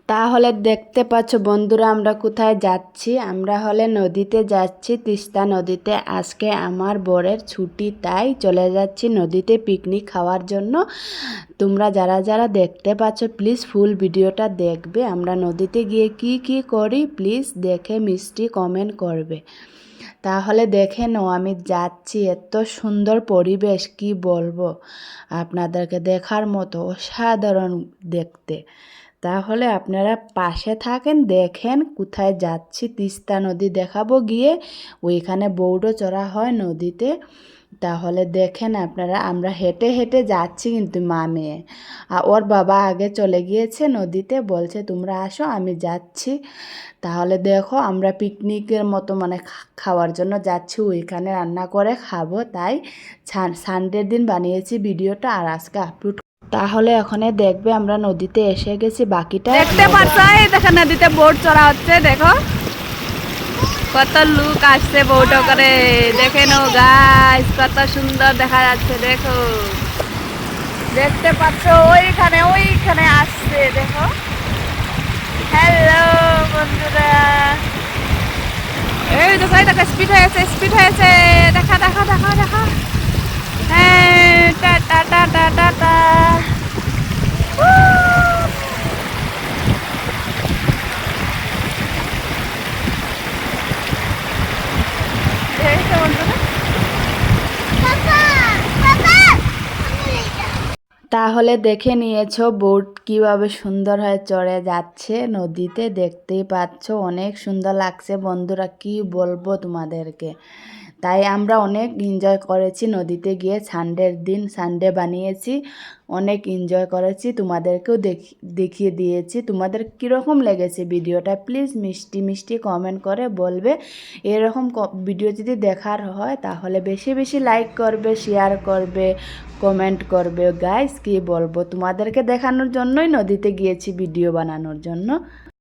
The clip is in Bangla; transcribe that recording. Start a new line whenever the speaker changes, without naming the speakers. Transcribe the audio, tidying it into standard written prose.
তাহলে দেখতে পাচ্ছ বন্ধুরা, আমরা কোথায় যাচ্ছি। আমরা হলে নদীতে যাচ্ছি, তিস্তা নদীতে। আজকে আমার বরের ছুটি, তাই চলে যাচ্ছি নদীতে পিকনিক খাওয়ার জন্য। তোমরা যারা যারা দেখতে পাচ্ছ প্লিজ ফুল ভিডিওটা দেখবে। আমরা নদীতে গিয়ে কি কি করি প্লিজ দেখে মিষ্টি কমেন্ট করবে। তাহলে দেখে নাও, আমি যাচ্ছি, এত সুন্দর পরিবেশ কি বলবো আপনাদেরকে, দেখার মতো অসাধারণ দেখতে। তাহলে আপনারা পাশে থাকেন, দেখেন কোথায় যাচ্ছি। তিস্তা নদী দেখাবো গিয়ে, ওইখানে বৌডো চড়া হয় নদীতে। তাহলে দেখেন আপনারা, আমরা হেঁটে হেঁটে যাচ্ছি কিন্তু মা মেয়ে। আর ওর বাবা আগে চলে গিয়েছে নদীতে, বলছে তোমরা আসো আমি যাচ্ছি। তাহলে দেখো, আমরা পিকনিকের মতো মানে খাওয়ার জন্য যাচ্ছি, ওইখানে রান্না করে খাবো। তাই সানডের দিন বানিয়েছি ভিডিওটা, আর আজকে আপলোড। তাহলে ওখানে দেখবে আমরা নদীতে এসে গেছি, বাকিটা
দেখতে পাচ্ছ এই দেখো নদীতে বোট চড়া হচ্ছে। দেখো কত লোক আসছে বোট করে, দেখে নো গাইস, কত সুন্দর দেখা যাচ্ছে। দেখো দেখতে পাচ্ছ ওইখানে আসছে। দেখো, হ্যালো বন্ধুরা, এই দেখো স্পিড হয়েছে। দেখা দেখা দেখা দেখা, হ্যাঁ টাটা টাটা টাটা।
তাহলে দেখে নিয়েছো বোট কিভাবে সুন্দর হয়ে চড়ে যাচ্ছে নদীতে, দেখতেই পাচ্ছ অনেক সুন্দর লাগছে বন্ধুরা, কি বলবো তোমাদেরকে। তাই আমরা অনেক এনজয় করেছি নদীতে গিয়ে। সানডের দিন সানডে বানিয়েছি, অনেক এনজয় করেছি, তোমাদেরকেও দেখিয়ে দিয়েছি। তোমাদের কীরকম লেগেছে ভিডিওটা প্লিজ মিষ্টি মিষ্টি কমেন্ট করে বলবে। এরকম ভিডিও যদি দেখার হয় তাহলে বেশি বেশি লাইক করবে, শেয়ার করবে, কমেন্ট করবে। গাইস কি বলবো, তোমাদেরকে দেখানোর জন্যই নদীতে গিয়েছি ভিডিও বানানোর জন্য।